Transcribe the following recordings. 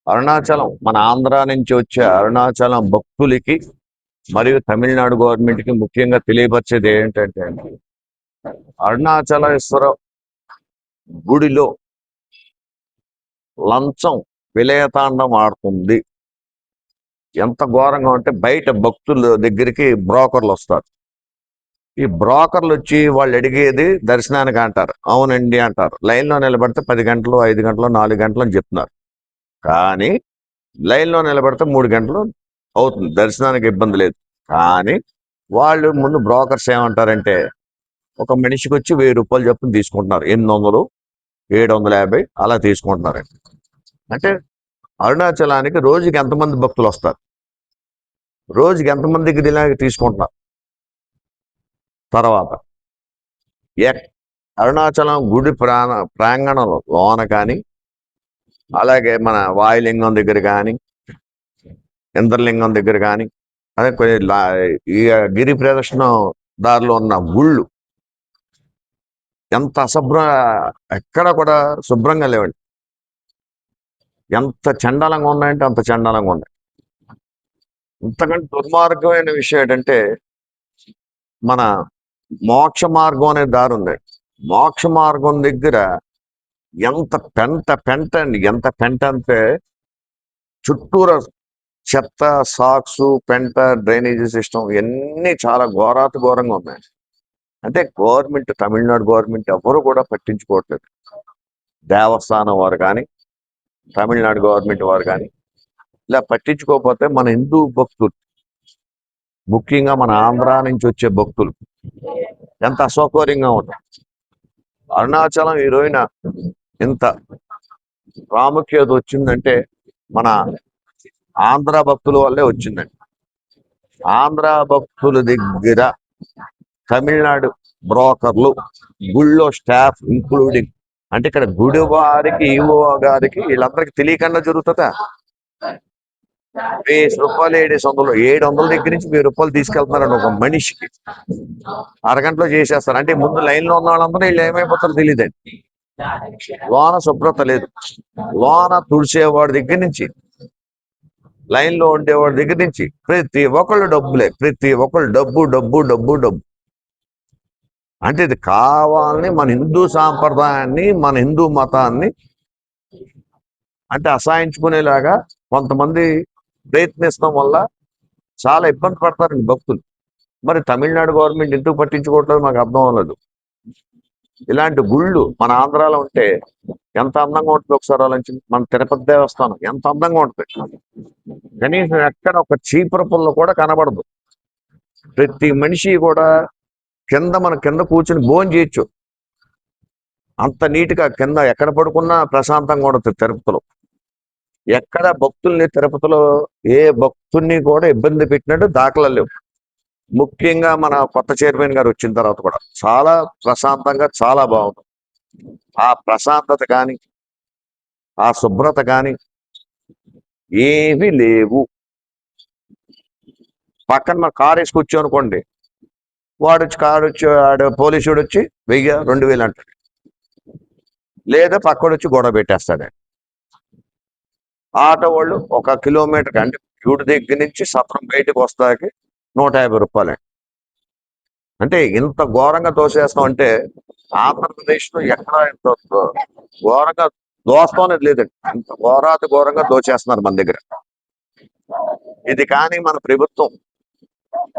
అరుణాచలం మన ఆంధ్ర నుంచి వచ్చే అరుణాచలం భక్తులకి మరియు తమిళనాడు గవర్నమెంట్ కి ముఖ్యంగా తెలియపరిచేది ఏంటంటే అరుణాచలేశ్వర గుడిలో లంచం విలయతాండం ఆడుతుంది. ఎంత ఘోరంగా అంటే బయట భక్తుల దగ్గరికి బ్రోకర్లు వస్తారు. ఈ బ్రోకర్లు వచ్చి వాళ్ళు అడిగేది దర్శనానికి అంటారు, అవునండి అంటారు. లైన్లో నిలబడితే 10 గంటలు, 5 గంటలు, 4 గంటలు అని చెప్తున్నారు. కానీ లైన్లో నిలబడితే 3 గంటలు అవుతుంది, దర్శనానికి ఇబ్బంది లేదు. కానీ వాళ్ళు ముందు బ్రోకర్స్ ఏమంటారంటే ఒక మనిషికి వచ్చి 1000 రూపాయలు చొప్పున తీసుకుంటున్నారు, 800, 750 అలా తీసుకుంటున్నారు. అంటే అరుణాచలానికి రోజుకి ఎంతమంది భక్తులు వస్తారు, రోజుకి ఎంతమందికి ఇలాగ తీసుకుంటున్నారు. తర్వాత అరుణాచలం గుడి ప్రాంగణంలో లోన కానీ, అలాగే మన వాయులింగం దగ్గర కానీ, ఇంద్రలింగం దగ్గర కానీ, అదే ఈ గిరి ప్రదక్షిణ దారిలో ఉన్న గుళ్ళు ఎంత ఎక్కడ కూడా శుభ్రంగా లేవండి. ఎంత చండాలంగా ఉన్నాయంటే అంత చండాలంగా ఉన్నాయి. ఇంతకంటే దుర్మార్గమైన విషయం ఏంటంటే మన మోక్ష మార్గం అనే దారి ఉంది. మోక్ష మార్గం దగ్గర ఎంత పెంట అండి, ఎంత పెంట అంటే చుట్టూరా చెత్త, సాక్స్, పెంట, డ్రైనేజీ సిస్టమ్ ఇవన్నీ చాలా ఘోరంగా ఉన్నాయి. అంటే గవర్నమెంట్, తమిళనాడు గవర్నమెంట్ ఎవరు కూడా పట్టించుకోవట్లేదు. దేవస్థానం వారు కానీ, తమిళనాడు గవర్నమెంట్ వారు కానీ ఇలా పట్టించుకోకపోతే మన హిందూ భక్తులు, ముఖ్యంగా మన ఆంధ్ర నుంచి వచ్చే భక్తులు ఎంత అసౌకర్యంగా ఉంటారు. అరుణాచలం ఈ రోజున ఇంత ప్రాముఖ్యత వచ్చిందంటే మన ఆంధ్ర భక్తుల వల్లే వచ్చిందండి. ఆంధ్ర భక్తుల దగ్గర తమిళనాడు బ్రోకర్లు, గుళ్ళో స్టాఫ్ ఇంక్లూడింగ్, అంటే ఇక్కడ గుడి వారికి, ఈవో గారికి వీళ్ళందరికీ తెలియకుండా జరుగుతుందా? 1000 రూపాయలు, 700, 700 దగ్గర నుంచి 1000 రూపాయలు తీసుకెళ్తున్నారండి ఒక మనిషికి. అరగంటలో చేసేస్తారు. అంటే ముందు లైన్లో ఉన్న వాళ్ళందరూ వీళ్ళు ఏమైపోతారో తెలియదండి. లోన శుభ్రత లేదు. లోన తుడిచేవాడి దగ్గర నుంచి, లైన్లో ఉండేవాడి దగ్గర నుంచి ప్రతి ఒక్కళ్ళు డబ్బులే, ప్రతి ఒక్కళ్ళు డబ్బు డబ్బు డబ్బు డబ్బు. అంటే ఇది కావాలని మన హిందూ సాంప్రదాయాన్ని, మన హిందూ మతాన్ని అంటే అసహించుకునేలాగా కొంతమంది ప్రయత్నిస్తాం వల్ల చాలా ఇబ్బంది పడతారండి భక్తులు. మరి తమిళనాడు గవర్నమెంట్ ఎందుకు పట్టించుకోవట్లేదు మాకు అర్థం అవ్వలేదు. ఇలాంటి గుళ్ళు మన ఆంధ్రాలో ఉంటే ఎంత అందంగా ఉంటుంది ఒకసారి ఆలోచించి. మన తిరుపతి దేవస్థానం ఎంత అందంగా ఉంటుంది, కనీసం ఎక్కడ ఒక చీపుర పుల్ల కూడా కనబడదు. ప్రతి మనిషి కూడా మన కింద కూర్చుని భోజనం చేయొచ్చు, అంత నీట్గా కింద ఎక్కడ పడుకున్నా ప్రశాంతంగా ఉంటుంది. తిరుపతిలో ఎక్కడ భక్తుల్ని, తిరుపతిలో ఏ భక్తుల్ని కూడా ఇబ్బంది పెట్టినట్టు దాఖలా లేవు. ముఖ్యంగా మన కొత్త చైర్మన్ గారు వచ్చిన తర్వాత కూడా చాలా ప్రశాంతంగా, చాలా బాగుంది. ఆ ప్రశాంతత కానీ, ఆ శుభ్రత కానీ ఏమీ లేవు. పక్కన మన కారు వేసి కూర్చోనుకోండి, కారు వచ్చి పోలీసుడు వచ్చి 1000, 2000 అంటాడు, లేదా పక్కడు వచ్చి గొడవ పెట్టేస్తాడు. ఆటో వాళ్ళు 1 కిలోమీటర్ అంటే గుడి దగ్గర నుంచి సత్రం బయటకు వస్తాకి 150 రూపాయలు. అంటే ఇంత ఘోరంగా దోసేస్తాం అంటే ఆంధ్రప్రదేశ్లో ఎక్కడ ఇంత ఘోరంగా దోస్తాం అనేది లేదండి. ఇంత ఘోరంగా దోచేస్తున్నారు మన దగ్గర. ఇది కానీ మన ప్రభుత్వం,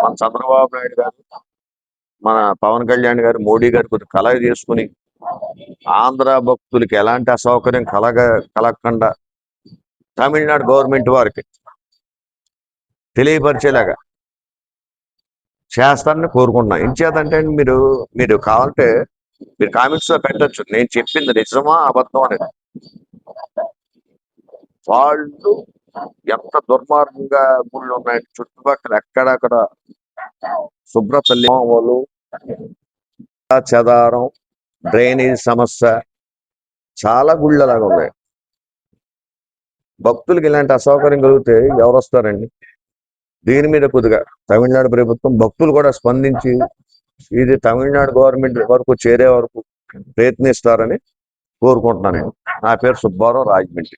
మన చంద్రబాబు నాయుడు గారు, మన పవన్ కళ్యాణ్ గారు, మోడీ గారు కొద్దిగా కలగ చేసుకుని ఆంధ్ర భక్తులకి ఎలాంటి అసౌకర్యం కలగకుండా తమిళనాడు గవర్నమెంట్ వారికి తెలియపరిచేలాగా చేస్తారని కోరుకుంటున్నాను. ఇంచేతంటే మీరు కావాలంటే మీరు కామెంట్స్ లో పెట్టచ్చు, నేను చెప్పింది నిజమా అబద్ధం అనేది. వాళ్ళు ఎంత దుర్మార్గంగా గుళ్ళు ఉన్నాయి, చుట్టుపక్కల ఎక్కడక్కడ శుభ్రత వాళ్ళు, చెదారం, డ్రైనేజ్ సమస్య, చాలా గుళ్ళు అలాగా ఉన్నాయి. భక్తులకి ఇలాంటి అసౌకర్యం కలిగితే ఎవరు వస్తారండి? దీని మీద కొద్దిగా తమిళనాడు ప్రభుత్వం, భక్తులు కూడా స్పందించి ఇది తమిళనాడు గవర్నమెంట్ వరకు చేరే వరకు ప్రయత్నిస్తారని కోరుకుంటున్నాను. నా పేరు సుబ్బారావు, రాజమండ్రి.